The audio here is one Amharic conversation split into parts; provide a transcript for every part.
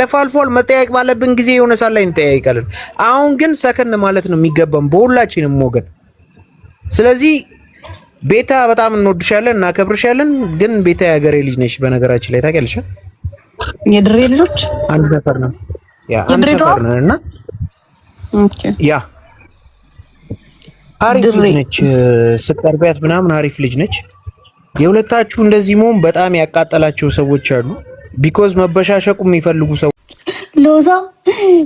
ተፋልፏል። መጠያየቅ ባለብን ጊዜ የሆነ ሳል ላይ እንጠያይቃለን። አሁን ግን ሰከን ማለት ነው የሚገባም በሁላችንም ወገን። ስለዚህ ቤታ በጣም እንወድሻለን፣ እናከብርሻለን። ግን ቤታ የሀገሬ ልጅ ነች በነገራችን ላይ ታውቂያለሽ። የድሬ ልጆች አንድ ሰፈር ነው አንድ ሰፈር ነው እና ኦኬ ያ አሪፍ ልጅ ነች። ስትቀርቢያት ምናምን አሪፍ ልጅ ነች። የሁለታችሁ እንደዚህ መሆን በጣም ያቃጠላቸው ሰዎች አሉ። ቢኮዝ መበሻሸቁ የሚፈልጉ ሰው ሎዛ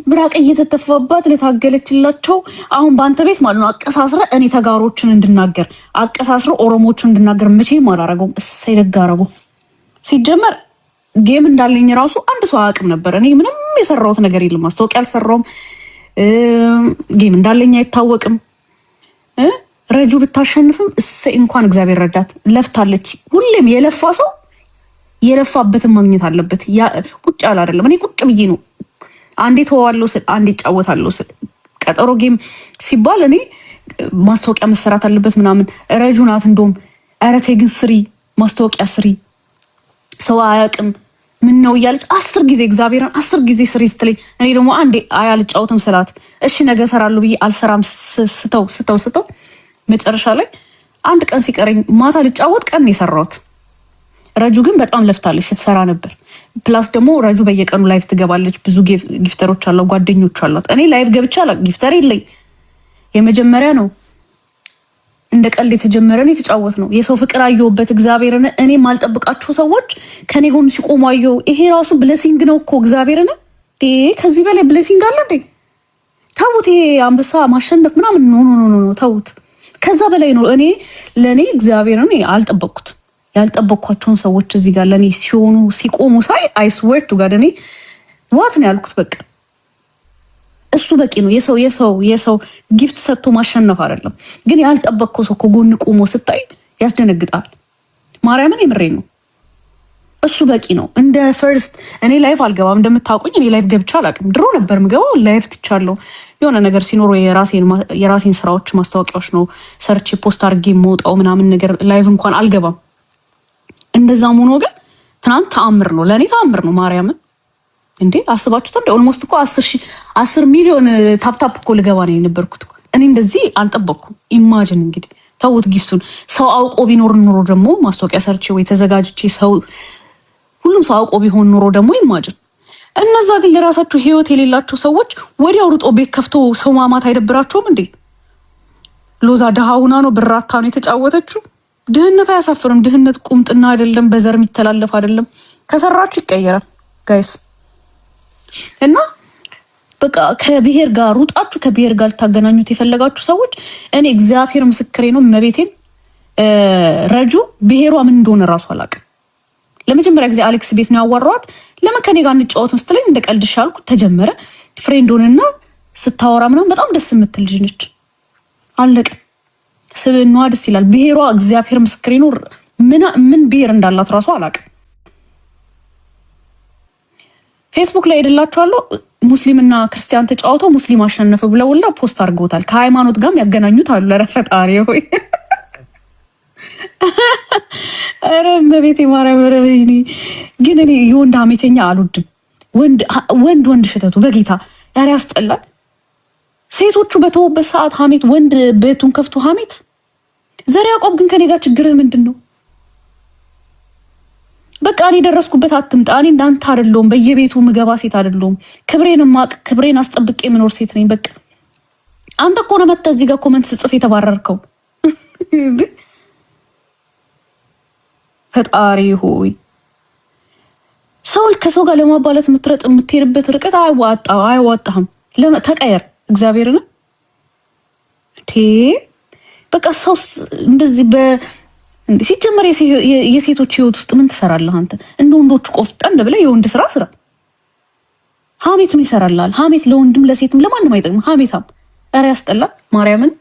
ምራቅ እየተተፋባት ለታገለችላቸው አሁን ባንተ ቤት ማለት ነው አቀሳስረ እኔ ተጋሮችን እንድናገር አቀሳስረ ኦሮሞዎችን እንድናገር መቼም አላረገውም። እሰይ ደግ አደረገው። ሲጀመር ጌም እንዳለኝ ራሱ አንድ ሰው አያውቅም ነበር። እኔ ምንም የሰራሁት ነገር የለም። ማስታወቂያ አልሰራውም። ጌም እንዳለኝ አይታወቅም። ረጁ ብታሸንፍም እሰይ እንኳን እግዚአብሔር ረዳት። ለፍታለች። ሁሌም የለፋ ሰው የለፋበትን ማግኘት አለበት። ቁጭ ያለ አይደለም። እኔ ቁጭ ብዬ ነው አንዴ ተዋዋለሁ ስል አንዴ እጫወታለሁ ስል ቀጠሮ ጌም ሲባል እኔ ማስታወቂያ መሰራት አለበት ምናምን ረጁ ናት እንደውም ኧረ ተይ ግን ስሪ ማስታወቂያ ስሪ ሰው አያውቅም ምን ነው እያለች 10 ጊዜ እግዚአብሔርን 10 ጊዜ ስሪ ስትለኝ እኔ ደግሞ አንዴ አልጫወትም ስላት እሺ ነገ እሰራለሁ ብዬ አልሰራም ስተው መጨረሻ ላይ አንድ ቀን ሲቀረኝ ማታ ልጫወት ቀን የሰራሁት። ረጁ ግን በጣም ለፍታለች ስትሰራ ነበር። ፕላስ ደግሞ ረጁ በየቀኑ ላይቭ ትገባለች። ብዙ ጊፍተሮች አሏት፣ ጓደኞች አሏት። እኔ ላይቭ ገብቻ ጊፍተር የለኝ። የመጀመሪያ ነው እንደ ቀልድ የተጀመረ ነው የተጫወት ነው። የሰው ፍቅር አየሁበት እግዚአብሔርን። እኔ ማልጠብቃቸው ሰዎች ከኔ ጎን ሲቆሙ አየሁ። ይሄ ራሱ ብሌሲንግ ነው እኮ እግዚአብሔርን። ከዚህ በላይ ብሌሲንግ አለ እንዴ? ተውት። ይሄ አንበሳ ማሸነፍ ምናምን ኖ ተውት። ከዛ በላይ ነው። እኔ ለኔ እግዚአብሔርን አልጠበቅኩት። ያልጠበቅኳቸውን ሰዎች እዚህ ጋር ለኔ ሲሆኑ ሲቆሙ ሳይ አይ ስዌር ቱ ጋድ እኔ ዋት ነው ያልኩት። በቃ እሱ በቂ ነው። የሰው ጊፍት ሰጥቶ ማሸነፍ አይደለም። ግን ያልጠበቅከው ሰው ከጎን ቆሞ ስታይ ያስደነግጣል። ማርያምን የምሬን ነው። እሱ በቂ ነው። እንደ ፈርስት እኔ ላይፍ አልገባም እንደምታውቁኝ። እኔ ላይፍ ገብቻ አላውቅም። ድሮ ነበር ምገባው። ላይፍ ትቻለሁ። የሆነ ነገር ሲኖር የራሴን ስራዎች ማስታወቂያዎች ነው ሰርቼ ፖስት አድርጌ የምወጣው ምናምን ነገር ላይፍ እንኳን አልገባም። እንደዛም ሆኖ ግን ትናንት ተአምር ነው ለኔ ተአምር ነው። ማርያምን እንዴ አስባችሁት እንደ ኦልሞስት እኮ 10 ሚሊዮን ታፕታፕ እኮ ልገባ ነው የነበርኩት። እኔ እንደዚህ አልጠበቅኩም። ኢማጂን እንግዲህ ተውት ጊፍቱን። ሰው አውቆ ቢኖር ኑሮ ደግሞ ማስታወቂያ ሰርቼ ወይ ተዘጋጅቼ ሁሉም ሰው አውቆ ቢሆን ኑሮ ደግሞ ኢማጂን። እነዛ ግን ለራሳቸው ህይወት የሌላቸው ሰዎች ወዲያው ሩጦ ቤት ከፍቶ ሰው ማማት አይደብራቸውም እንዴ? ሎዛ ደሃውና ነው ብራታ ነው የተጫወተችው። ድህነት አያሳፍርም። ድህነት ቁምጥና አይደለም፣ በዘር የሚተላለፍ አይደለም። ከሰራችሁ ይቀየራል ጋይስ። እና በቃ ከብሔር ጋር ሩጣችሁ ከብሔር ጋር ልታገናኙት የፈለጋችሁ ሰዎች እኔ እግዚአብሔር ምስክሬ ነው መቤቴን ረጁ ብሔሯ ምን እንደሆነ ራሱ አላውቅም። ለመጀመሪያ ጊዜ አሌክስ ቤት ነው ያዋራኋት። ለምን ከኔ ጋር እንጫወትም ስትለኝ እንደ ቀልድሽ አልኩ። ተጀመረ ፍሬንድ ሆነና ስታወራ ምናምን በጣም ደስ የምትል ልጅ ነች። አለቀ። ስብዕናዋ ደስ ይላል። ብሔሯ እግዚአብሔር ምስክሬ ነው ምን ብሔር እንዳላት ራሱ አላውቅም። ፌስቡክ ላይ ሄድላችኋለሁ። ሙስሊምና ክርስቲያን ተጫውተው ሙስሊም አሸነፈ ብለውላ ፖስት አድርገውታል። ከሃይማኖት ጋርም ያገናኙት አሉ። ኧረ ፈጣሪ ሆይ ኧረ በቤቴ ማርያም ረበይኒ። ግን እኔ የወንድ ሀሜተኛ አልወድም። ወንድ ሽተቱ በጌታ ኧረ ያስጠላል። ሴቶቹ በተውበት ሰዓት ሀሜት፣ ወንድ ቤቱን ከፍቶ ሀሜት። ዘር ያዕቆብ ግን ከኔ ጋር ችግር ምንድን ነው? በቃ እኔ ደረስኩበት አትምጣ። እኔ እንዳንተ አይደለሁም። በየቤቱ ምገባ ሴት አይደለሁም። ክብሬን አስጠብቄ የምኖር ሴት ነኝ። በቃ አንተ እኮ ነው መተህ እዚህ ጋር ኮመንት ስጽፍ የተባረርከው። ፈጣሪ ሆይ ሰው ከሰው ጋር ለማባላት የምትሄድበት ርቀት አይዋጣህም። ተቀየር እግዚአብሔርን። በቃ ሰው እንደዚህ ሲጀመር የሴቶች ህይወት ውስጥ ምን ትሰራለህ አንተ? እንደ ወንዶቹ ቆፍጠን ብለህ የወንድ ስራ ስራ። ሀሜት ምን ይሰራልሃል? ሀሜት ለወንድም ለሴትም ለማንም አይጠቅም። ሀሜታም ኧረ ያስጠላል። ማርያምን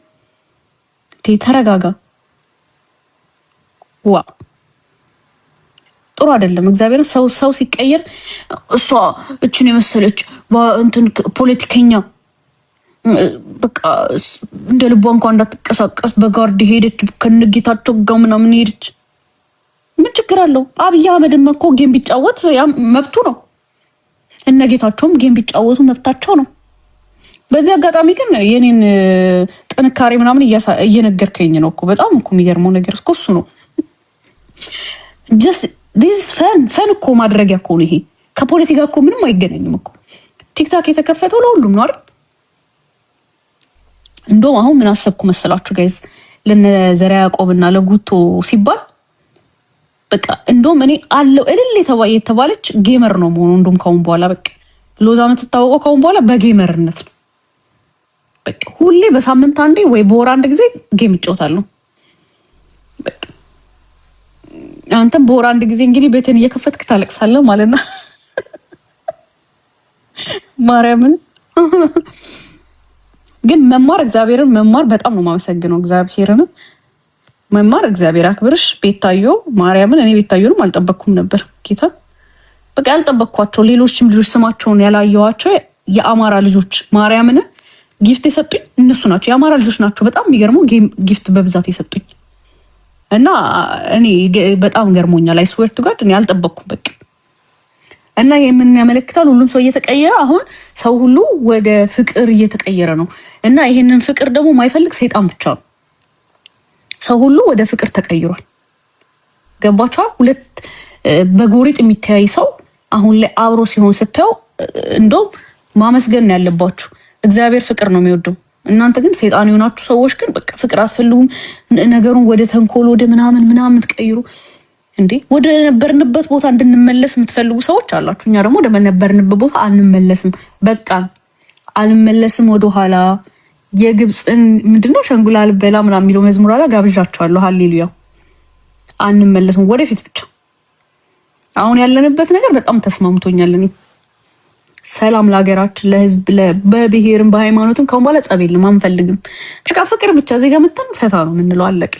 ተረጋጋ። ዋ ጥሩ አይደለም። እግዚአብሔርን ሰው ሲቀየር እሷ እችን የመሰለች እንትን ፖለቲከኛ በቃ እንደ ልቧ እንኳን እንዳትቀሳቀስ በጋርድ ሄደች። ከነጌታቸው ጋር ምናምን ሄደች። ምን ችግር አለው? አብይ አህመድም እኮ ጌም ቢጫወት መብቱ ነው። እነ ጌታቸውም ጌም ቢጫወቱ መብታቸው ነው። በዚህ አጋጣሚ ግን የኔን ጥንካሬ ምናምን እየነገርከኝ ነው እኮ። በጣም እኮ የሚገርመው ነገር እኮ እሱ ነው። ጀስት ዲስ ፈን እኮ ማድረጊያ እኮ ነው ይሄ። ከፖለቲካ እኮ ምንም አይገናኝም እኮ። ቲክታክ የተከፈተው ለሁሉም ነው አይደል? እንደውም አሁን ምን አሰብኩ መሰላችሁ ጋይዝ፣ ለነ ዘርዓ ያዕቆብና ለጉቶ ሲባል በቃ እንደውም እኔ አለው እልል የተባለች ጌመር ነው መሆኑ። እንደውም ካሁን በኋላ በቃ ሎዛ የምትታወቀው ካሁን በኋላ በጌመርነት ነው። በቃ ሁሌ በሳምንት አንዴ ወይ በወር አንድ ጊዜ ጌም እጫወታለሁ። በቃ አንተም በወር አንድ ጊዜ እንግዲህ ቤትን እየከፈትክ ታለቅሳለህ ማለት ነው። ማርያምን ግን መማር እግዚአብሔርን መማር በጣም ነው የማመሰግነው። እግዚአብሔርን መማር እግዚአብሔር አክብርሽ። ቤታዮ ማርያምን እኔ ቤታዮንም አልጠበቅኩም ነበር ጌታ። በቃ ያልጠበቅኳቸው ሌሎችም ልጆች ስማቸውን ያላየኋቸው የአማራ ልጆች ማርያምን ጊፍት የሰጡኝ እነሱ ናቸው። የአማራ ልጆች ናቸው። በጣም የሚገርመው ጊፍት በብዛት የሰጡኝ እና እኔ በጣም ገርሞኛል። አይ ስዌር ቱ ጋድ እኔ አልጠበቅኩም በቃ። እና የምን ያመለክታል? ሁሉም ሰው እየተቀየረ አሁን ሰው ሁሉ ወደ ፍቅር እየተቀየረ ነው። እና ይሄንን ፍቅር ደግሞ የማይፈልግ ሰይጣን ብቻ ነው። ሰው ሁሉ ወደ ፍቅር ተቀይሯል። ገባችኋል? ሁለት በጎሪጥ የሚተያይ ሰው አሁን ላይ አብሮ ሲሆን ስታዩ እንደውም ማመስገን ያለባችሁ። እግዚአብሔር ፍቅር ነው የሚወደው። እናንተ ግን ሰይጣን የሆናችሁ ሰዎች ግን በቃ ፍቅር አትፈልጉም። ነገሩን ወደ ተንኮል ወደ ምናምን ትቀይሩ። እንዴ ወደ ነበርንበት ቦታ እንድንመለስ የምትፈልጉ ሰዎች አላችሁ። እኛ ደግሞ ወደ ነበርንበት ቦታ አንመለስም። በቃ አልመለስም ወደ ኋላ። የግብፅን ምንድነው ሸንጉላ ልበላ ምናምን የሚለው መዝሙር አላ ጋብዣቸዋለሁ። ሃሌሉያ። አንመለስም፣ ወደፊት ብቻ። አሁን ያለንበት ነገር በጣም ተስማምቶኛል። እኔ ሰላም ለሀገራችን፣ ለህዝብ፣ በብሔርም በሃይማኖትም ከአሁን በኋላ ጸብ የለም፣ አንፈልግም። በቃ ፍቅር ብቻ። ዜጋ መጣን ፈታ ነው የምንለው፣ አለቀ።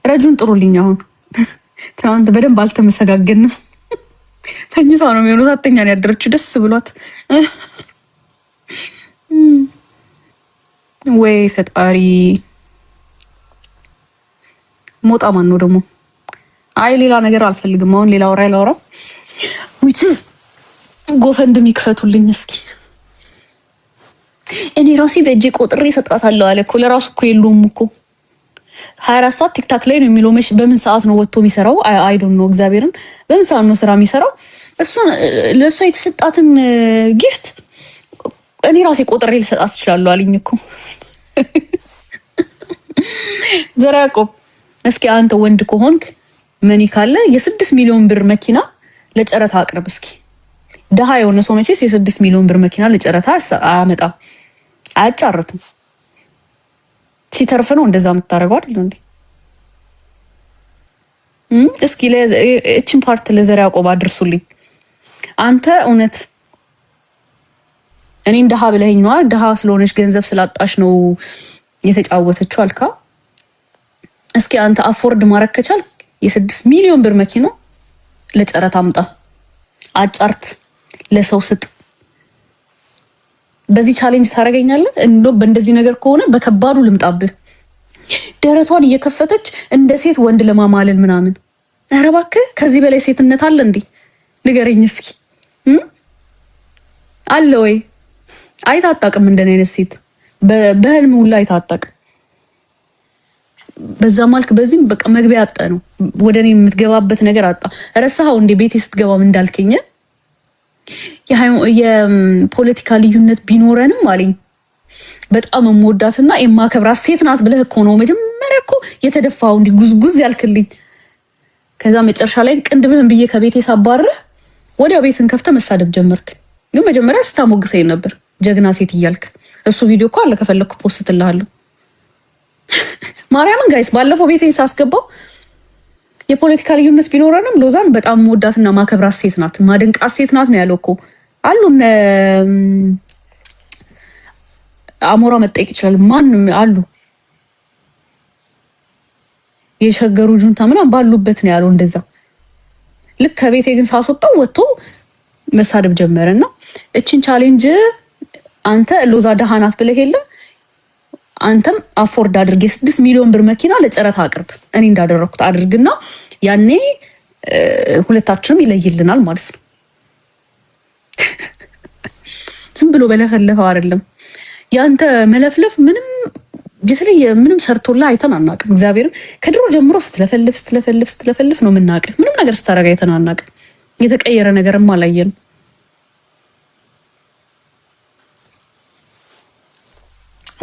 ረጁን ጥሩልኝ። አሁን ትናንት በደንብ አልተመሰጋገንም። ተኝታ ነው የሚሆኑት። አተኛ ነው ያደረችው፣ ደስ ብሏት። ወይ ፈጣሪ። ሞጣ ማን ነው ደግሞ? አይ ሌላ ነገር አልፈልግም። አሁን ሌላ ወራ ላውራ which ጎፈንድ የሚክፈቱልኝ እስኪ። እኔ ራሴ በእጄ ቆጥሬ ሰጣታለሁ አለ እኮ። ለራሱ እኮ የለውም እኮ 24 ሰዓት ቲክታክ ላይ ነው የሚለው። በምን ሰዓት ነው ወጥቶ የሚሰራው? አይ ዶንት ኖ። እግዚአብሔርን በምን ሰዓት ነው ስራ የሚሰራው? እሱን ለእሷ የተሰጣትን ጊፍት እኔ ራሴ ቆጥሬ ልሰጣት እችላለሁ አለኝ እኮ። ዘርዓ ያዕቆብ እስኪ አንተ ወንድ ከሆንክ መኒ ካለ የ6 ሚሊዮን ብር መኪና ለጨረታ አቅርብ እስኪ። ደሃ የሆነ ሰው መቼስ የ6 ሚሊዮን ብር መኪና ለጨረታ አያመጣም፣ አያጫርትም። ሲተርፍ ነው እንደዛ የምታደርገው አይደል እንዴ? እስኪ እቺን ፓርት ለዘርዓ ያዕቆብ አድርሱልኝ። አንተ እውነት እኔን ደሃ ብለኸኝ ነው? ደሃ ስለሆነች ገንዘብ ስላጣሽ ነው የተጫወተችው አልካ። እስኪ አንተ አፎርድ ማድረግ ከቻልክ የ6 ሚሊዮን ብር መኪና ለጨረታ አምጣ፣ አጫርት፣ ለሰው ስጥ። በዚህ ቻሌንጅ ታደርገኛለህ? እንደው በእንደዚህ ነገር ከሆነ በከባዱ ልምጣብህ። ደረቷን እየከፈተች እንደ ሴት ወንድ ለማማለል ምናምን። ኧረ እባክህ ከዚህ በላይ ሴትነት አለ እንዴ? ንገረኝ እስኪ። አለ ወይ? አይታ አታውቅም እንደኔ አይነት ሴት በህልም ሁላ አይታ አታውቅም። በዛ ማልክ በዚህም በቃ መግቢያ አጣ ነው። ወደኔ የምትገባበት ነገር አጣ። ረሳኸው እንዴ ቤቴ ስትገባም እንዳልከኝ የፖለቲካ ልዩነት ቢኖረንም አለኝ በጣም የምወዳትና የማከብራት ሴት ናት ብለህ እኮ ነው መጀመሪያ እኮ የተደፋው እንዲ ጉዝጉዝ ያልክልኝ። ከዛ መጨረሻ ላይ ቅንድብህን ብዬ ከቤቴ ሳባረህ ወዲያው ቤትን ከፍተህ መሳደብ ጀመርክ። ግን መጀመሪያ ስታሞግሰኝ ነበር ጀግና ሴት እያልክ። እሱ ቪዲዮ እኮ አለ ከፈለኩ ፖስትልሃለሁ። ማርያምን ጋይስ ባለፈው ቤቴ ሳስገባው የፖለቲካ ልዩነት ቢኖረንም ሎዛን በጣም መወዳትና ማከብራት ሴት ናት፣ ማድንቃት ሴት ናት ነው ያለው እኮ። አሉ አሞራ መጠየቅ ይችላል። ማንም አሉ የሸገሩ ጁንታ ምናምን ባሉበት ነው ያለው እንደዛ። ልክ ከቤቴ ግን ሳስወጣው ወጥቶ መሳደብ ጀመረና እቺን ቻሌንጅ አንተ ሎዛ ደሃ ናት ብለህ የለ አንተም አፎርድ አድርግ፣ የ6 ሚሊዮን ብር መኪና ለጨረታ አቅርብ። እኔ እንዳደረኩት አድርግና ያኔ ሁለታችንም ይለይልናል ማለት ነው። ዝም ብሎ በለፈለፈው አይደለም ያንተ መለፍለፍ ምንም የተለየ ምንም ሰርቶላ አይተን አናውቅም። እግዚአብሔርን ከድሮ ጀምሮ ስትለፈልፍ ነው የምናውቅህ። ምንም ነገር ስታረጋ አይተን አናውቅም። የተቀየረ ነገርም አላየንም።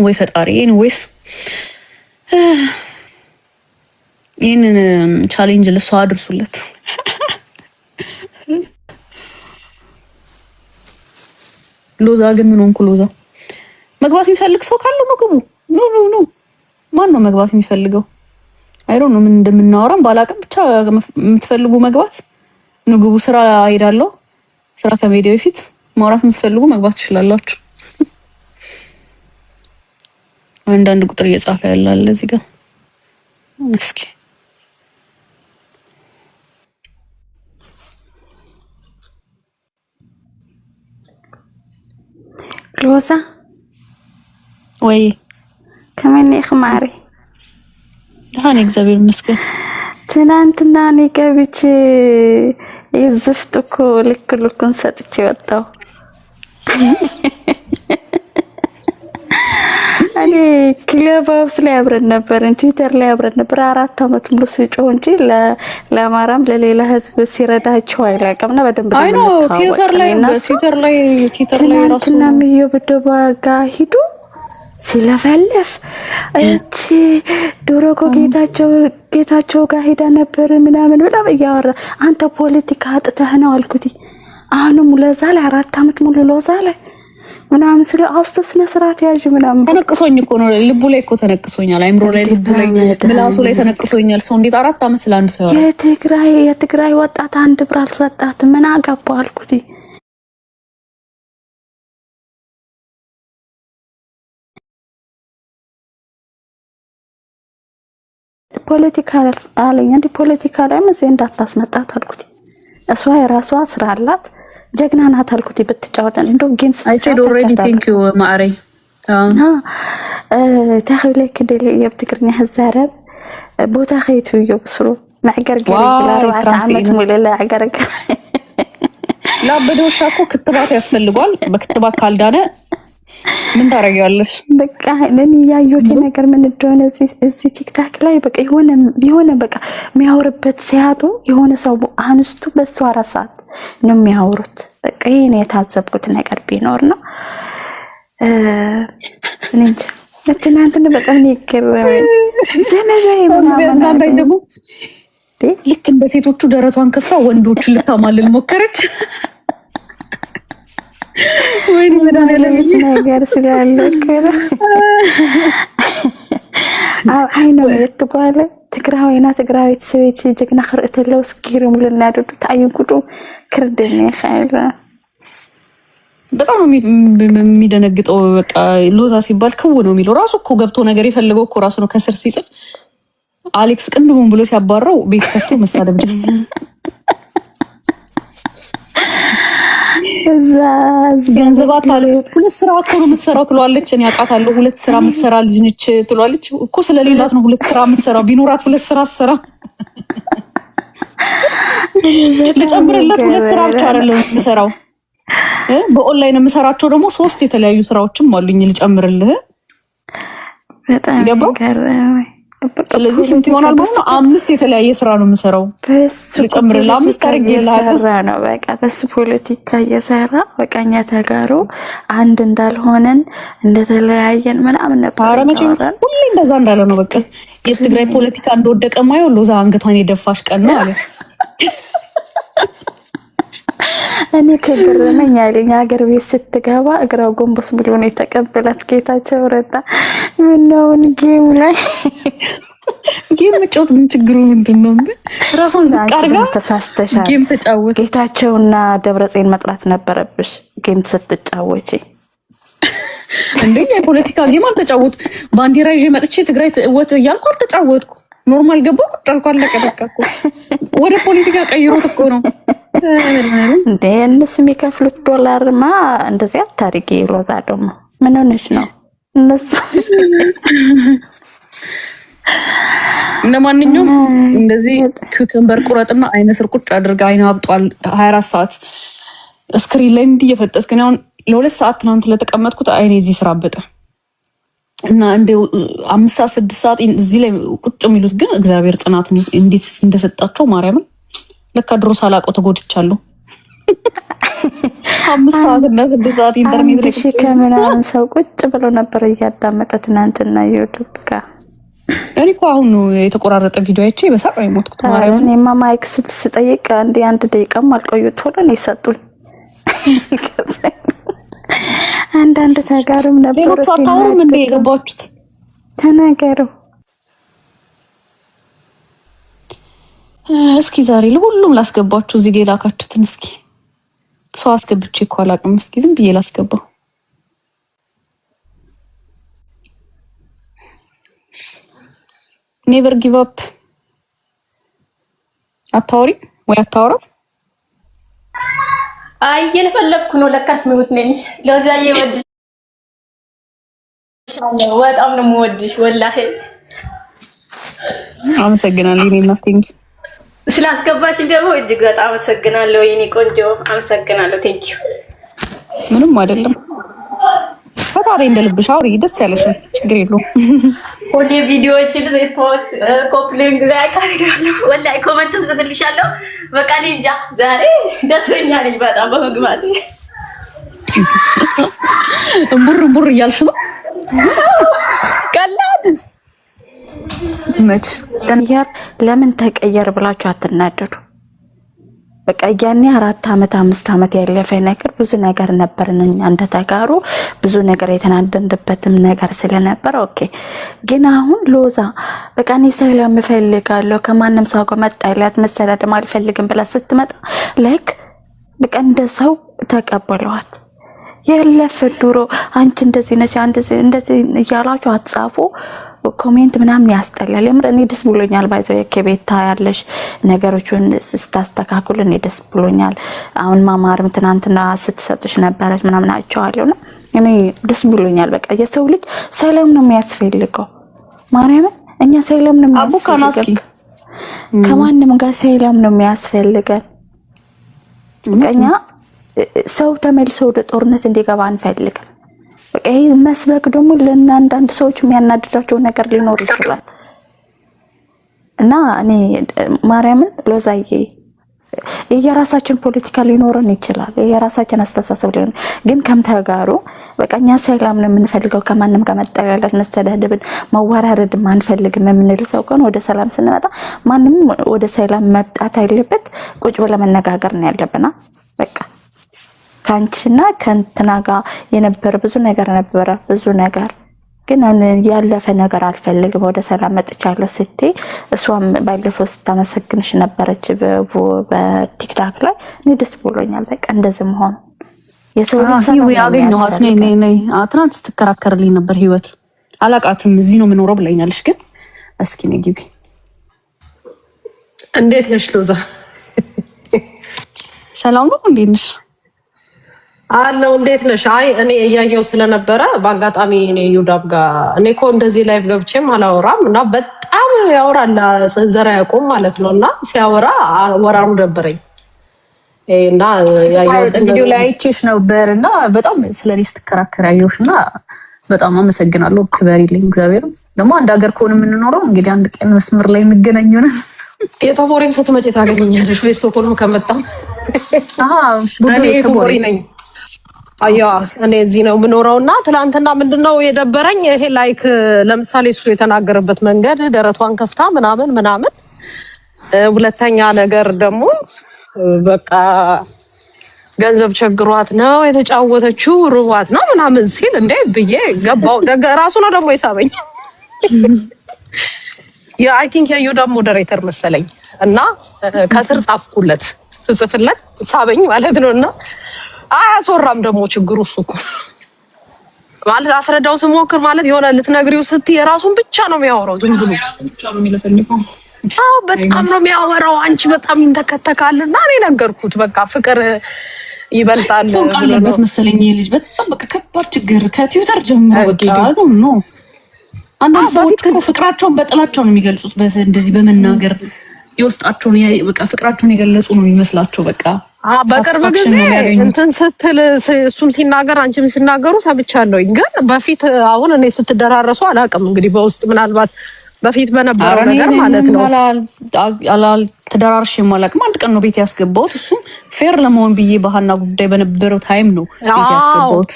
ወይ ፈጣሪ ኤኒዌይስ ይህንን ቻሌንጅ ለሷ አድርሱለት። ሎዛ ግን ምን ሆንኩ? ሎዛ መግባት የሚፈልግ ሰው ካለ ነው ግቡ። ኖ ማን ነው መግባት የሚፈልገው? አይሮ ነው ምን እንደምናወራም ባላቅም ብቻ የምትፈልጉ መግባት ነው ግቡ። ስራ ሄዳለሁ። ስራ ከመሄዴ በፊት ማውራት የምትፈልጉ መግባት ትችላላችሁ። አንዳንድ ቁጥር እየጻፈ ያላል እዚህ ጋር እስኪ ሎዛ ወይ ከመን ይخማሪ አሁን እግዚአብሔር ይመስገን። ትናንትና እኔ ገብቼ ይዝፍጥኩ ልክልኩን ሰጥቼ ወጣው። እኔ ክለባውስ ላይ አብረን ነበር፣ ትዊተር ላይ አብረን ነበር 4 አመት ሙሉ ሲጮህ እንጂ ለማራም ለሌላ ህዝብ ሲረዳቸው አይላቀምና በደንብ አይ ነው ትዊተር ላይ ራሱ ትናንትና ሚዮ በደባ ጋር ሂዱ ሲለፈልፍ እቺ ዶሮኮ ጌታቸው ጋር ሄዳ ነበር ምናምን በጣም እያወራ አንተ ፖለቲካ አጥተህ ነው አልኩት። አሁንም ለዛ ላይ 4 አመት ሙሉ ለዛ ላይ ምናምን ስለ አውስተስነ ስርዓት ያዥ ምናምን ተነቅሶኝ እኮ ነው። ልቡ ላይ እኮ ተነቅሶኛል። አይምሮ ላይ ልቡ ላይ ምላሱ ላይ ተነቅሶኛል። ሰው እንዴት 4 አመት ስላንድ ሰው ያወራል? የትግራይ ወጣት አንድ ብር አልሰጣት ምን አገባው አልኩት። ፖለቲካ አለኝ እንዴ ፖለቲካ ላይ ምን እንዳታስመጣት አልኩት። እሷ የራሷ ስራ አላት ጀግና ናት አልኩት። ብትጫወተን እንደው ጌምስ አይ ሴድ ኦሬዲ ቴንክ ዩ ማዕሬ ተኸብለክ ደለ የብትግርኛ ህዛረብ ቦታ ኸይቱ ይብስሩ ማዕገር ገሪ ይላል አመት ሙለላ አገር ላበደው ሻኮ ክትባት ያስፈልጋል። በክትባት ካልዳነ ምን ታረጋለሽ? በቃ ለኔ ያዩት ነገር ምን እንደሆነ እዚህ ቲክታክ ላይ በቃ የሆነ በቃ የሚያወርበት ሲያጡ የሆነ ሰው አንስቱ በሷ አራሳት ነው የሚያወሩት። በቃ ይሄን የታዘብኩት ነገር ቢኖር ነው እንጂ ትናንትና በጣም ይገርመኝ ዘመናዊ ምናምን ደግሞ ልክ እንደ ሴቶቹ ደረቷን ከፍታ ወንዶችን ልታማልል ሞከረች። ወይ መድኃኒዓለም ነገር ስላለከረ አይነ የትጓለ ትግራዊት ሰቤት ጀግና خرእተለው ስኪሩም ለናደዱ ታይጉዱ ክርደኛ ሻይላ በጣም የሚደነግጠው በቃ ሎዛ ሲባል ከው ነው የሚለው። ራሱ እኮ ገብቶ ነገር የፈለገው እኮ ራሱ ነው። ከስር ሲጽፍ አሌክስ ቅንድሙን ብሎ ሲያባረው ቤት ከፍቶ መሳደብ ጀመረ። ገንዘባት አለ 2 ስራ እኮ ነው የምትሰራው ትሏለች። እኔ አውቃታለሁ 2 ስራ የምትሰራ ልጅ ነች ትሏለች እኮ። ስለሌላት ነው 2 ስራ የምትሰራው። ቢኖራት 2 ስራ ሰራ ልጨምርለት 2 ስራ ብቻ አይደለም የምሰራው። በኦንላይን የምሰራቸው ደግሞ 3 የተለያዩ ስራዎችም አሉኝ ልጨምርልህ። በጣም ገረመኝ። ስለዚህ ስንት ይሆናል ማለት ነው? 5 የተለያየ ስራ ነው የምሰራው። ልጨምርልህ 5 አርጌልሃለሁ ነው በቃ በሱ ፖለቲካ እየሰራ በቃኛ ተጋሩ አንድ እንዳልሆነን እንደተለያየን ምናምን ነበር። አረመጪው ሁሌ እንደዛ እንዳለ ነው። በቃ የትግራይ ፖለቲካ እንደወደቀ ማየው ሎዛ አንገቷን የደፋሽ ቀን ነው አለ። እኔ ከገረመኝ ያለኝ ሀገር ቤት ስትገባ እግራው ጎንበስ ብሎ ነው የተቀበላት ጌታቸው ረዳ። ምነውን ጌም ላይ ጌም መጫወት ምን ችግሩ ምንድነው? ራስን ዝቃርጋ ተሳስተሻል። ጌም ተጫወት ጌታቸውና ደብረጽዮን መጥራት ነበረብሽ ጌም ስትጫወቺ እንዴ። የፖለቲካ ጌም አልተጫወቱ። ባንዲራ ይዤ መጥቼ ትግራይ ወጥ እያልኩ አልተጫወትኩ። ኖርማል ገባው ቁጥራልኩ አለቀ በቃ እኮ። ወደ ፖለቲካ ቀይሮት እኮ ነው እንዴ። እነሱ የሚከፍሉት ዶላርማ እንደዚህ አታርጊ። ሎዛ ደግሞ ምን ሆነሽ ነው? እነሱ ለማንኛውም እንደዚህ ኩከምበር ቁረጥና አይነ ስር ቁጭ አድርጋ አይነ አብጧል 24 ሰዓት ስክሪን ላይ እንዲህ እየፈጠጥክ ነው። ለ2 ሰዓት ትናንት ለተቀመጥኩት አይኔ እዚህ ስራ አበጠ እና እንደው 5 ሰዓት 6 ሰዓት እዚህ ላይ ቁጭ የሚሉት ግን እግዚአብሔር ጽናት እንዴት እንደሰጣቸው ማርያምን ለካ ድሮ ሳላውቀው ተጎድቻለሁ። 5 ሰዓት እና 6 ሰዓት ኢንተርኔት ላይ ቁጭ ከምናምን ሰው ቁጭ ብሎ ነበር እያዳመጠ ትናንትና ዩቲዩብ ጋር። እኔ እኮ አሁን የተቆራረጠ ቪዲዮ አይቼ በሳቅ ነው የሞትኩት ማርያምን። እኔማ ማይክ ስትጠይቅ አንድ ደቂቃም አልቆዩት ሆነ ነው የሰጡኝ። አንዳንድ ተጋሩም ነበር። ሌሎች አታውሩም እንደ የገባችሁት ተናገሩ። እስኪ ዛሬ ለሁሉም ላስገባችሁ እዚህ ጋር ላካችሁትን እስኪ ሰው አስገብቼ እኮ አላውቅም። እስኪ ዝም ብዬ ላስገባው። ኔቨር ጊቭ አፕ። አታውሪ ወይ አታውራ? አይ እየለፈለፍኩ ነው። ለካስ ምውት ነኝ። ለዛዬ ወድሽ በጣም ነው የምወድሽ ወላሂ። አመሰግናለሁ የኔ እናት ቴንክ ዩ ስላስገባሽ ደግሞ እጅግ በጣም አመሰግናለሁ የኔ ቆንጆ። አመሰግናለሁ ቴንክ ዩ። ምንም አይደለም። ፈታሪ እንደልብሽ አውሪ፣ ደስ ያለሽ ችግር የለውም። ሁሌ ቪዲዮዎችን ሪፖስት ኮፕሊንግ ላይ ካደርጋለሁ ወላሂ ኮሜንትም ጽፍልሻለሁ። በቃ እኔ እንጃ ዛሬ ደስተኛ ነኝ በጣም በመግባቴ። እምቡር እያልሽ ነው ቀላል መች ደንያር ለምን ተቀየር ብላችሁ አትናደዱ። በቃ ያኔ 4 ዓመት 5 ዓመት ያለፈ ነገር ብዙ ነገር ነበርን እኛ እንደተጋሩ ብዙ ነገር የተናደንበትም ነገር ስለነበር ኦኬ። ግን አሁን ሎዛ በቃ እኔ ሰላም እፈልጋለሁ ከማንም ሰው ጋር መጣላት መሰዳደም አልፈልግም ብላ ስትመጣ ላይክ በቃ እንደ ሰው ተቀበሏት። የለፈ ድሮ አንቺ እንደዚህ ነሽ እንደዚህ እያላችሁ አትጻፉ ኮሜንት ምናምን ያስጠላል። የምር እኔ ደስ ብሎኛል ባይዘው የከቤታ ያለሽ ነገሮችን ስታስተካክሉ እኔ ደስ ብሎኛል። አሁን ማማርም ትናንትና ስትሰጥሽ ነበረች ምናምን አይቻለሁና እኔ ደስ ብሎኛል። በቃ የሰው ልጅ ሰላም ነው የሚያስፈልገው። ማርያም እኛ ሰላም ነው የሚያስፈልገው። ከማንም ጋር ሰላም ነው የሚያስፈልገን። በቃኛ ሰው ተመልሶ ወደ ጦርነት እንዲገባ አንፈልግም። በቃ ይሄ መስበክ ደግሞ ለእናንዳንድ ሰዎች የሚያናድዳቸው ነገር ሊኖር ይችላል እና እኔ ማርያምን ሎዛዬ የራሳችን ፖለቲካ ሊኖረን ይችላል፣ የራሳችን አስተሳሰብ ሊሆን ግን ከምተጋሩ በቃኛ ሰላም ነው የምንፈልገው። ከማንም ጋር መጠላላት መሰዳደብን መወራረድ አንፈልግም የምንል ሰው ከሆነ ወደ ሰላም ስንመጣ ማንንም ወደ ሰላም መጣት አይለበት። ቁጭ ብለን መነጋገር ነው ያለብና በቃ ካንቺና ከንትና ጋር የነበረ ብዙ ነገር ነበረ ብዙ ነገር ግን ያለፈ ነገር አልፈልግም ወደ ሰላም መጥቻለሁ ስትይ እሷም ባለፈው ስታመሰግንሽ ነበረች በቲክታክ ላይ እኔ ደስ ብሎኛል። በቃ እንደዚህ መሆኑ የሰው ልጅ ሰላም ያገኘኋት ነይ ትናንት ስትከራከርልኝ ነበር። ህይወት አላቃትም እዚህ ነው የምኖረው ብለኛለሽ። ግን እስኪ ነይ ግቢ። እንዴት ነሽ ሎዛ? ሰላም ነው እንዴት ነሽ? አለው እንዴት ነሽ? አይ እኔ እያየው ስለነበረ በአጋጣሚ እኔ ዩዳብ ጋር እኔ እኮ እንደዚህ ላይፍ ገብቼም አላወራም እና በጣም ያወራል ዘራ ያቆም ማለት ነው እና ሲያወራ ወራሩ ደበረኝ እና ያየው ቪዲዮ ላይ አይቼሽ ነበርና በጣም ስለኔ ስትከራከር ያየውሽና በጣም አመሰግናለሁ። ክበሪልኝ። እግዚአብሔር ደግሞ አንድ ሀገር ከሆነ የምንኖረው እንግዲህ አንድ ቀን መስመር ላይ እንገናኘን። የቶቦሪን ስትመጪ ታገኘኛለሽ። በስቶኮልም ከመጣሁ እኔ የቶቦሪ ነኝ። አያ እኔ እዚህ ነው የምኖረውና ትላንትና ምንድነው የደበረኝ ይሄ ላይክ ለምሳሌ እሱ የተናገረበት መንገድ ደረቷን ከፍታ ምናምን ሁለተኛ ነገር ደግሞ በቃ ገንዘብ ቸግሯት ነው የተጫወተችው ሩዋት ነው ምናምን ሲል እንዴ ብዬ ገባው። ራሱ ነው ደግሞ የሳበኝ አይ ቲንክ የዩዳ ሞዴሬተር መሰለኝ እና ከስር ጻፍኩለት ስጽፍለት ሳበኝ ማለት ነውና አያስወራም ደግሞ ችግሩ እሱ እኮ ማለት አስረዳው ስሞክር ማለት የሆነ ልትነግሪው ስትይ የራሱን ብቻ ነው የሚያወራው ዝም ብሎ ብቻ ነው የሚለፈልፈው። አዎ በጣም ነው የሚያወራው። አንቺ በጣም ይንተከተካልና እኔ ነገርኩት በቃ ፍቅር ይበልጣል አለበት መሰለኝ ልጅ በጣም በቃ ከባድ ችግር ከትዊተር ጀምሮ በቃ ነው። አንዳንድ ሰዎች እኮ ፍቅራቸውን በጥላቸው ነው የሚገልጹት እንደዚህ በመናገር የውስጣቸውን በቃ ፍቅራቸውን የገለጹ ነው የሚመስላቸው። በቃ በቅርብ ጊዜ እንትን ስትል እሱም ሲናገር አንቺም ሲናገሩ ሰምቻለሁኝ። ግን በፊት አሁን እኔ ስትደራረሱ አላውቅም። እንግዲህ በውስጥ ምናልባት በፊት በነበረው ነገር ማለት ነው። አላል ተደራርሽ የማላውቅም። አንድ ቀን ነው ቤት ያስገባሁት። እሱም ፌር ለመሆን ብዬ ባህና ጉዳይ በነበረው ታይም ነው ቤት ያስገባሁት።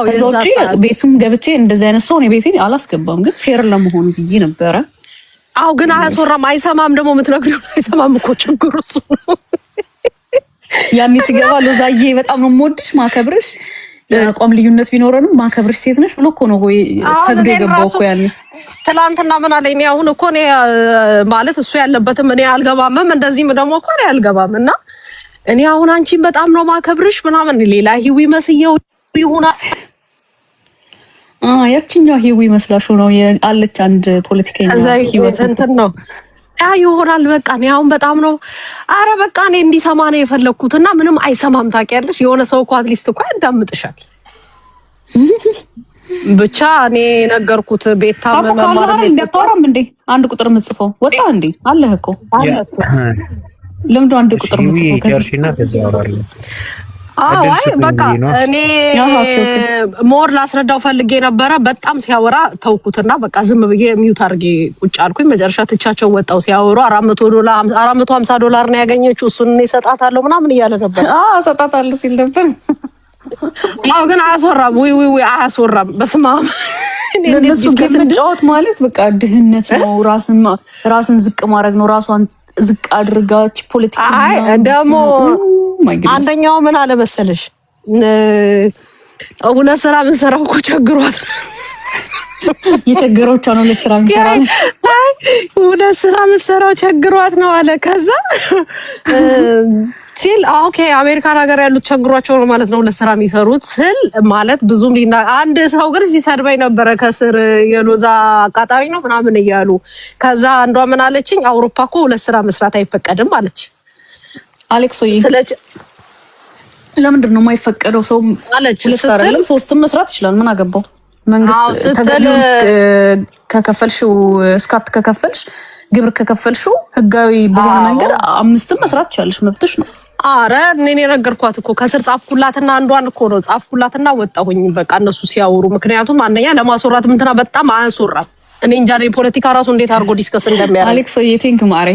ከዛ ውጪ ቤቱም ገብቼ እንደዚህ አይነት ሰው ነው ቤቴን አላስገባም። ግን ፌር ለመሆን ብዬ ነበረ። አዎ ግን አያስወራም፣ አይሰማም። ደግሞ የምትነግሪው አይሰማም እኮ ችግሩ እሱ ነው። ያኔ ሲገባ ሎዛዬ በጣም ነው የምወድሽ ማከብርሽ፣ የአቋም ልዩነት ቢኖረንም ማከብርሽ ሴት ነሽ ብሎ እኮ ነው ሰግዶ የገባው እኮ ያኔ። ትላንትና ምን አለኝ? እኔ አሁን እኮ እኔ ማለት እሱ ያለበትም እኔ አልገባምም፣ እንደዚህም ደግሞ እኮ እኔ አልገባም። እና እኔ አሁን አንቺን በጣም ነው ማከብርሽ ምናምን ሌላ ህዊ መስየው ይሁናል። ያቺኛው ህዊ መስላሽ ነው አለች አንድ ፖለቲከኛ ህይወት እንትን ነው ይሆናል። በቃ እኔ አሁን በጣም ነው አረ በቃ እኔ እንዲሰማ ነው የፈለኩት። እና ምንም አይሰማም ታውቂያለሽ። የሆነ ሰው እኮ አትሊስት እኮ ያዳምጥሻል። ብቻ እኔ ነገርኩት ቤታ መማር እንደታወራም እንዴ አንድ ቁጥር ምጽፈው ወጣ እንዴ አለህ እኮ ለምዶ አንድ ቁጥር ምጽፈው ከዚህ አይ በቃ እኔ ሞር ላስረዳው ፈልጌ ነበረ። በጣም ሲያወራ ተውኩትና በቃ ዝም ብዬ ሚውት አድርጌ ቁጭ አልኩኝ። መጨረሻ ትቻቸው ወጣው። ሲያወሩ $450 ነው ያገኘችው። እሱን እኔ እሰጣታለሁ ምናምን እያለ ነበር። እሰጣታለሁ ሲል ነበር። አዎ ግን አያስወራም። ወይ አያስወራም። በስመ አብ ለነሱ ከመጫወት ማለት በቃ ድህነት ነው። ራስን ዝቅ ማድረግ ነው። ራሷን ዝቅ አድርጋች ፖለቲካ። አይ ደግሞ አንደኛው ምን አለ መሰለሽ ሁለት ስራ ምን ሰራው እኮ ቸግሯት የቸገሮቿ ነው ለስራ ምሰራው። አይ ሁለት ስራ ምን ሰራው ቸግሯት ነው አለ። ከዛ ሲል ኦኬ አሜሪካን ሀገር ያሉት ቸግሯቸው ነው ማለት ነው ለስራ የሚሰሩት ስል ማለት ብዙም አንድ ሰው ግን ሲሰድበኝ ነበረ ከስር የሎዛ አቃጣሪ ነው ምናምን እያሉ። ከዛ አንዷ ምን አለችኝ አውሮፓ እኮ ለስራ መስራት አይፈቀድም አለች። አሌክሶዬ ለምንድን ነው የማይፈቀደው? ሰው አለች ለሰራለም ሶስትም መስራት ይችላል። ምን አገባው? መንግስት ተገቢውን ከከፈልሽው እስካት ከከፈልሽ ግብር ከከፈልሽው ህጋዊ በሆነ መንገድ አምስትም መስራት ይችላልሽ፣ መብትሽ ነው። አረ እኔ ነገርኳት እኮ ከስር ጻፍኩላትና አንዷን እኮ ነው ጻፍኩላትና ወጣሁኝ። በቃ እነሱ ሲያወሩ ምክንያቱም አንደኛ ለማስወራት ምንትና በጣም አያስወራም። እኔ እንጃ ፖለቲካ ራሱ እንዴት አድርጎ ዲስከስ እንደሚያደርግ አሌክሶዬ ቴንክ ማሬ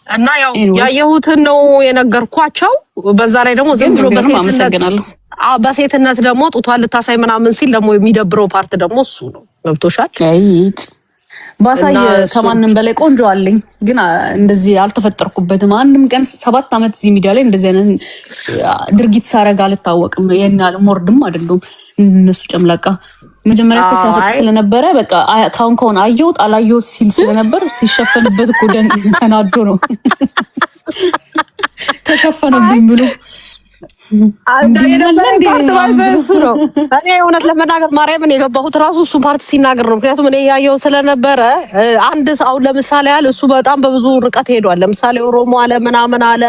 እና ያው ያየሁትን ነው የነገርኳቸው። በዛ ላይ ደግሞ ዝም ብሎ በሴትነት ደግሞ ጡቷን ልታሳይ ምናምን ሲል ደግሞ የሚደብረው ፓርት ደግሞ እሱ ነው። ገብቶሻል? ባሳይ ከማንም በላይ ቆንጆ አለኝ፣ ግን እንደዚህ አልተፈጠርኩበትም። አንድም ቀን 7 አመት እዚህ ሚዲያ ላይ እንደዚህ አይነት ድርጊት ሳረጋ አልታወቅም። የናል ሞርድም አይደለም እነሱ ጨምላቃ መጀመሪያ ከሳፈት ስለነበረ በቃ ካውን አየሁት አላየሁት ሲል ስለነበር ሲሸፈንበት እኮ ተናዶ ነው ተሸፈነብኝ ብሎ እሱ ነው። እኔ እውነት ለመናገር ማርያምን የገባሁት ራሱ እሱ ፓርት ሲናገር ነው። ምክንያቱም እኔ ያየው ስለነበረ አንድ ሰው ለምሳሌ ያህል እሱ በጣም በብዙ ርቀት ሄዷል። ለምሳሌ ኦሮሞ አለ ምናምን አለ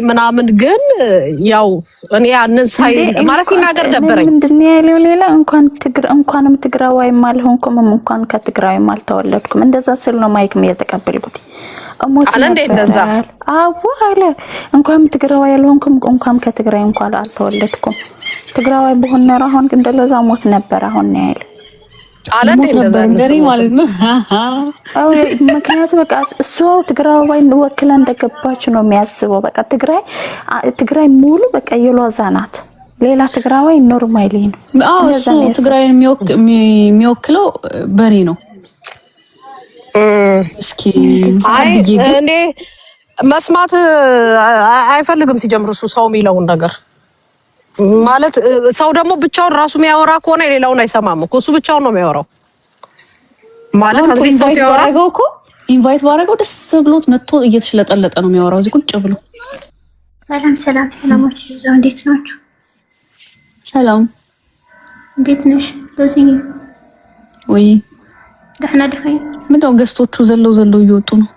ምናምን ግን ያው እኔ ያንን ሳይ ማለት ሲናገር ደበረኝ። ምንድነው ያለው ሌላ እንኳንም ትግራዋይም አልሆንኩም እንኳን ከትግራዋይም አልተወለድኩም እንደዛ ስል ነው ማይክም የተቀበልኩት። አሞት እንደዛ አለ እንኳን ትግራዋይ አልሆንኩም እንኳን ከትግራይ እንኳን አልተወለድኩም። ትግራዋይ በሆነ ነው አሁን ግን እንደዛ ሞት ነበር አሁን ነው ያለው አለ እንደሪ ማለት ነው። አው ምክንያቱ በቃ እሱ ትግራዋይ ወክላ እንደገባች ነው የሚያስበው። በቃ ትግራይ ሙሉ በቃ የሎዛ ናት። ሌላ ትግራዋይ ኖርማሊ ነው። እሱ ትግራይን የሚወክለው በኔ ነው። እስኪ እኔ መስማት አይፈልግም ሲጀምር እሱ ሰው የሚለውን ነገር ማለት ሰው ደግሞ ብቻውን ራሱ የሚያወራ ከሆነ ሌላውን አይሰማም እኮ። እሱ ብቻውን ነው የሚያወራው ማለት አንተ ሰው ሲያወራ እኮ ኢንቫይት ባረገው ደስ ብሎት መጥቶ እየተሽለጠለጠ ነው የሚያወራው እዚህ ቁጭ ብሎ። ሰላሞች ይዘው እንዴት ናችሁ? ሰላም እንዴት ነሽ ሎዚ? ወይ ደህና ምንድነው ገስቶቹ ዘለው እየወጡ ነው።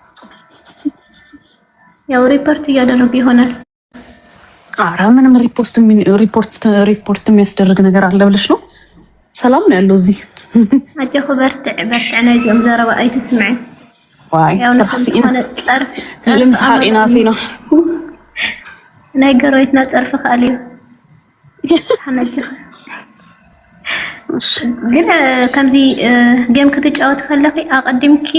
ያው ሪፖርት እያደረጉ ይሆናል። አረ ምንም ሪፖርት የሚያስደርግ ነገር አለ ብለሽ ነው? ሰላም ነው ያለው እዚህ አጀሁ በርትዕ ነዚም ዘረባ አይተስምዕ ዋይ ሰፍሲና ለምሳሌ ናቴና ናይ ገሮይትና ፀርፊ ኻልዩ ሓነጅ ግን ከምዚ ጌም ክትጫወት ከለኺ አቀድምኪ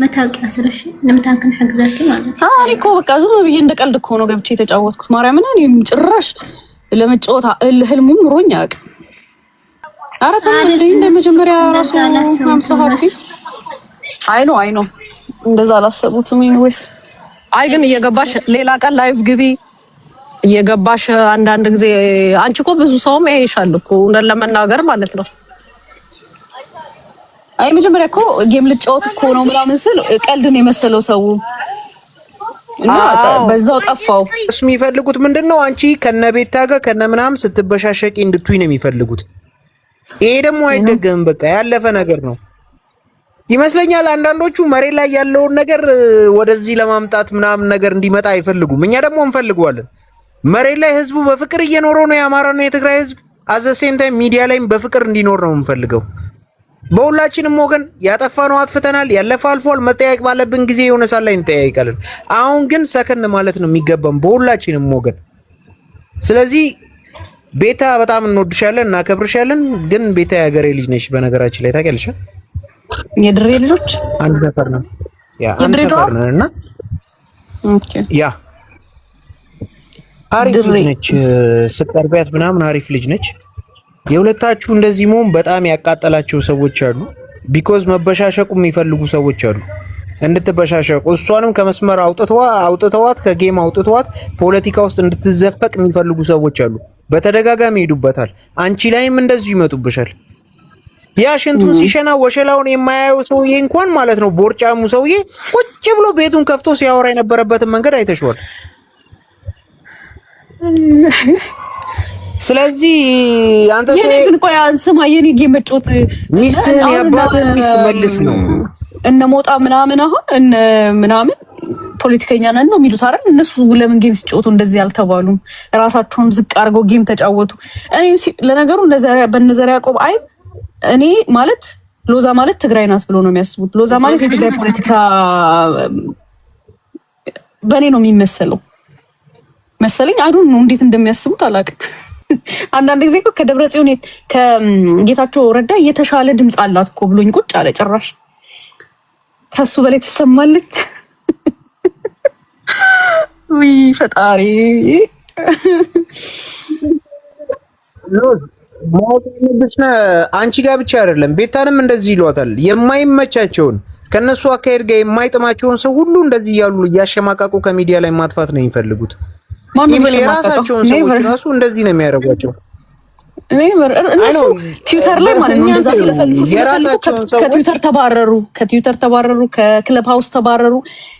መታወቂያ ስረሽ ንምንታን ክንሕግዘኪ ማለት ነው። እኔ እኮ በቃ ዝም ብዬ እንደ ቀልድ እኮ ነው ገብቼ የተጫወትኩት። ማርያምን እኔ ጭራሽ ለመጫወት ህልሙም ኑሮኝ አያውቅም። ኧረ ተናደኝ እንደ መጀመሪያ ራሱ 50 ሀብቲ አይ ነው እንደዛ አላሰቡትም። ወይስ አይ ግን እየገባሽ ሌላ ቀን ላይቭ ግቢ እየገባሽ አንዳንድ ጊዜ አንቺ እኮ ብዙ ሰውም ይሄሻል እኮ እንደለ ለመናገር ማለት ነው። አይ መጀመሪያ እኮ ጌም ልጫወት እኮ ነው ምናምን ስል ቀልድን የመሰለው ሰው እና በዛው ጠፋው። እሱ የሚፈልጉት ምንድነው? አንቺ ከነቤታ ጋር ከነምናም ስትበሻሸቂ እንድትይ ነው የሚፈልጉት። ይሄ ደግሞ አይደገምም። በቃ ያለፈ ነገር ነው ይመስለኛል። አንዳንዶቹ መሬት ላይ ያለውን ነገር ወደዚህ ለማምጣት ምናምን ነገር እንዲመጣ አይፈልጉም። እኛ ደግሞ እንፈልገዋለን። መሬት ላይ ህዝቡ በፍቅር እየኖረው ነው። የአማራና የትግራይ ህዝብ አዘሴም ታይም ሚዲያ ላይም በፍቅር እንዲኖር ነው የምንፈልገው። በሁላችንም ወገን ያጠፋነው አጥፍተናል። ያለፈ አልፏል። መጠያየቅ ባለብን ጊዜ የሆነ ሰዓት ላይ እንጠያየቃለን። አሁን ግን ሰከን ማለት ነው የሚገባን በሁላችንም ወገን። ስለዚህ ቤታ በጣም እንወድሻለን፣ እናከብርሻለን። ግን ቤታ የሀገሬ ልጅ ነሽ። በነገራችን ላይ ታውቂያለሽ፣ የድሬ ልጆች አንድ ሰፈር ነው አንድ ሰፈር ነው እና ኦኬ ያ አሪፍ ልጅ ነች። ስትቀርቢያት ምናምን አሪፍ ልጅ ነች። የሁለታችሁ እንደዚህ መሆን በጣም ያቃጠላቸው ሰዎች አሉ። ቢኮዝ መበሻሸቁ የሚፈልጉ ሰዎች አሉ እንድትበሻሸቁ። እሷንም ከመስመር አውጥተዋት ከጌም አውጥተዋት ፖለቲካ ውስጥ እንድትዘፈቅ የሚፈልጉ ሰዎች አሉ። በተደጋጋሚ ይሄዱበታል። አንቺ ላይም እንደዚሁ ይመጡብሻል። ያ ሽንቱን ሲሸና ወሸላውን የማያየው ሰውዬ እንኳን ማለት ነው ቦርጫሙ ሰውዬ ቁጭ ብሎ ቤቱን ከፍቶ ሲያወራ የነበረበትን መንገድ አይተሽዋል። ስለዚህ አንተ የኔ ግን ቆይ አንስማ የኔ ጌም መጫወት ሚስትን ያባትን ሚስት መልስ ነው እነ ሞጣ ምናምን አሁን እነ ምናምን ፖለቲከኛ ነን ነው የሚሉት አይደል? እነሱ ለምን ጌም ሲጫወቱ እንደዚህ ያልተባሉም? ራሳቸውን ዝቅ አድርገው ጌም ተጫወቱ። እኔ ለነገሩ በነዘሪያ ያዕቆብ አይ እኔ ማለት ሎዛ ማለት ትግራይ ናት ብሎ ነው የሚያስቡት። ሎዛ ማለት የትግራይ ፖለቲካ በኔ ነው የሚመሰለው መሰለኝ። አይዶን ነው እንዴት እንደሚያስቡት አላውቅም። አንዳንድ ጊዜ እኮ ከደብረ ጽዮን ከጌታቸው ረዳ የተሻለ ድምፅ አላት እኮ ብሎኝ ቁጭ አለ። ጭራሽ ከሱ በላይ ትሰማለች። ወይ ፈጣሪ አንቺ ጋር ብቻ አይደለም ቤታንም እንደዚህ ይሏታል። የማይመቻቸውን ከነሱ አካሄድ ጋር የማይጥማቸውን ሰው ሁሉ እንደዚህ እያሉ እያሸማቀቁ ከሚዲያ ላይ ማጥፋት ነው የሚፈልጉት። ኢቭን የራሳቸውን ሰዎች ራሱ እንደዚህ ነው የሚያደርጓቸው። እነሱ ትዊተር ላይ ማለት ነው እንደዛ ሲለፈልፉ ከትዊተር ተባረሩ፣ ከክለብ ሃውስ ተባረሩ፣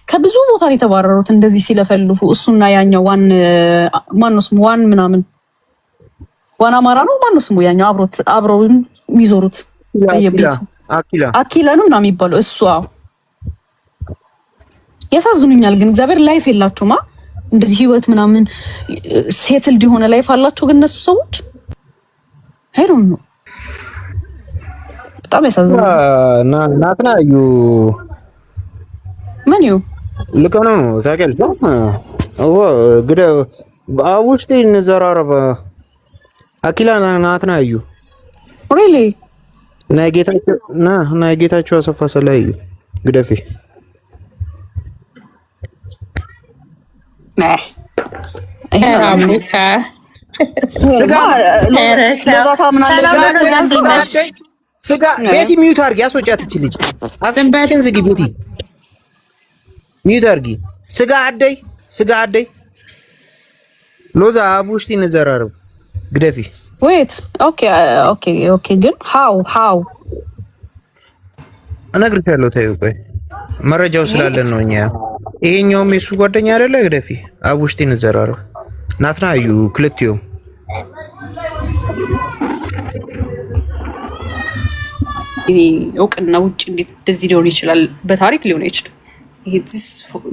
ከብዙ ቦታ ላይ ተባረሩት እንደዚህ ሲለፈልፉ። እሱና ያኛው ማነው ስሙ ምናምን ዋን አማራ ነው ማነው ስሙ ያኛው አብረው የሚዞሩት በየቤቱ አኪላ ነው ምናምን የሚባለው እሱ። ያሳዝኑኛል ግን እግዚአብሔር ላይፍ የላችሁማ እንደዚህ ህይወት ምናምን ሴትልድ የሆነ ላይፍ አላቸው። ግን እነሱ ሰዎች አይዶን ነው በጣም ያሳዝናል። ናትናዩ ምን ይው ልከነ ነው ታውቂያለሽ? ግደ አውሽቲ እንዘራረበ አኪላ ናትናዩ ሪሊ ናይ ጌታቸው አሰፋ ሰላዩ ግደፊ ስጋ ቤቲ ሚዩት አድርጊ፣ አስወጫት እቺ ልጅ አፍንባሽን ዝጊ። ቤቲ ሚዩት አድርጊ። ስጋ አደይ ሎዛ አቡሽቲ እንዘራረብ ግደፊ ዌት ኦኬ ግን ሃው እነግርሻለሁ። ተይው ቆይ መረጃው ስላለን ነው እኛ። ይሄኛውም የሱ ጓደኛ አይደለ? ግደፊ አቡሽቲ እንዘራረብ ናትናዩ ክልትዮ እውቅና ውጭ እንዴት እንደዚህ ሊሆን ይችላል? በታሪክ ሊሆን ይችላል። ይሄ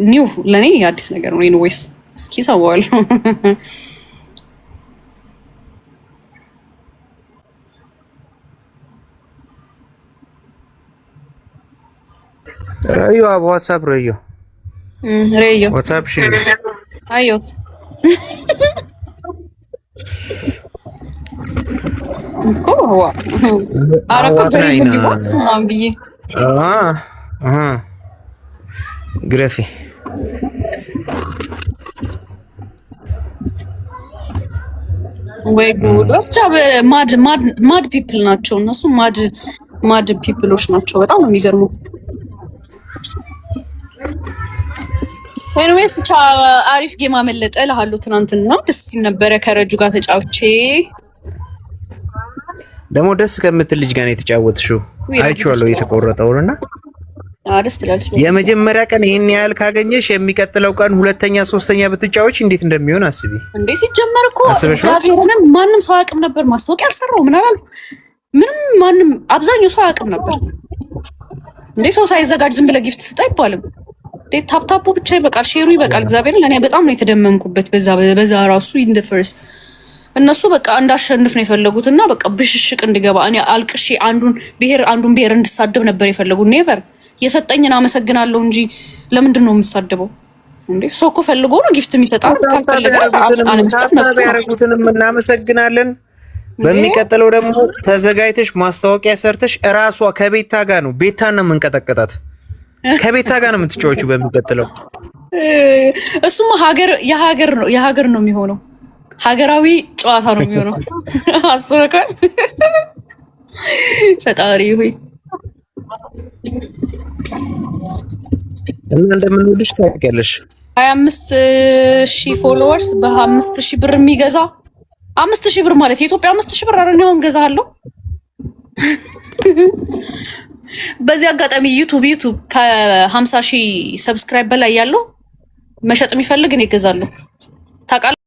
ኒው ለኔ አዲስ ነገር ነው። ኢንዌይስ እስኪ ሰዋል ራዩ ዋትስአፕ ራዩ ዋትስአፕ ሺ አዮት ግረፊ ወይ ጉድ! ብቻ ማድ ፒፕል ናቸው እነሱ። ማድ ፒፕሎች ናቸው። በጣም ነው የሚገርሙት። ኤኒዌይስ ብቻ አሪፍ ጌም አመለጠ እልሃለሁ። ትናንትና ደስ ሲል ነበረ ከረጁ ጋር ተጫውቼ። ደግሞ ደስ ከምትል ልጅ ጋር ነው የተጫወትሽው። አይቼዋለሁ የተቆረጠውንና ደስ ትላለች። የመጀመሪያ ቀን ይሄን ያህል ካገኘሽ የሚቀጥለው ቀን ሁለተኛ ሶስተኛ ብትጫወች እንዴት እንደሚሆን አስቢ። እንዴ ሲጀመር እኮ እግዚአብሔርን ማንም ሰው አያውቅም ነበር። ማስታወቂያ አልሰራው ምንም ማንም አብዛኛው ሰው አያውቅም ነበር። እንዴ ሰው ሳይዘጋጅ ዝም ብለህ ጊፍት ስጥ አይባልም። እንዴ ታፕታፑ ብቻ ይበቃል፣ ሼሩ ይበቃል። እግዚአብሔርን ለኔ በጣም ነው የተደመምኩበት በዛ ራሱ ኢን ዘ ፈርስት እነሱ በቃ እንዳሸንፍ ነው የፈለጉትና በቃ ብሽሽቅ እንድገባ እኔ አልቅሼ አንዱን ብሔር እንድሳደብ ነበር የፈለጉት። ኔቨር የሰጠኝን አመሰግናለሁ እንጂ ለምንድን ነው የምሳደበው? እንዴ ሰው እኮ ፈልጎ ነው ጊፍት የሚሰጣው። ካልፈለገ አለመስጠት ነው። ያረጉትንም እናመሰግናለን። በሚቀጥለው ደግሞ ተዘጋጅተሽ ማስታወቂያ ሰርተሽ እራሷ ከቤታ ጋር ነው ቤታን ነው የምንቀጠቀጣት። ከቤታ ጋር ነው የምትጫወቹ በሚቀጥለው። እሱማ የሀገር ነው የሚሆነው። ሀገራዊ ጨዋታ ነው የሚሆነው። አስበካል። ፈጣሪ ሆይ እና እንደምንወድሽ ታውቂያለሽ። 25,000 ፎሎወርስ በ5,000 ብር የሚገዛ 5,000 ብር ማለት የኢትዮጵያ 5,000 ብር አረን ያውን ገዛለሁ። በዚህ አጋጣሚ ዩቲዩብ ከ50,000 ሰብስክራይብ በላይ ያለው መሸጥ የሚፈልግ እኔ እገዛለሁ። ታውቃለህ።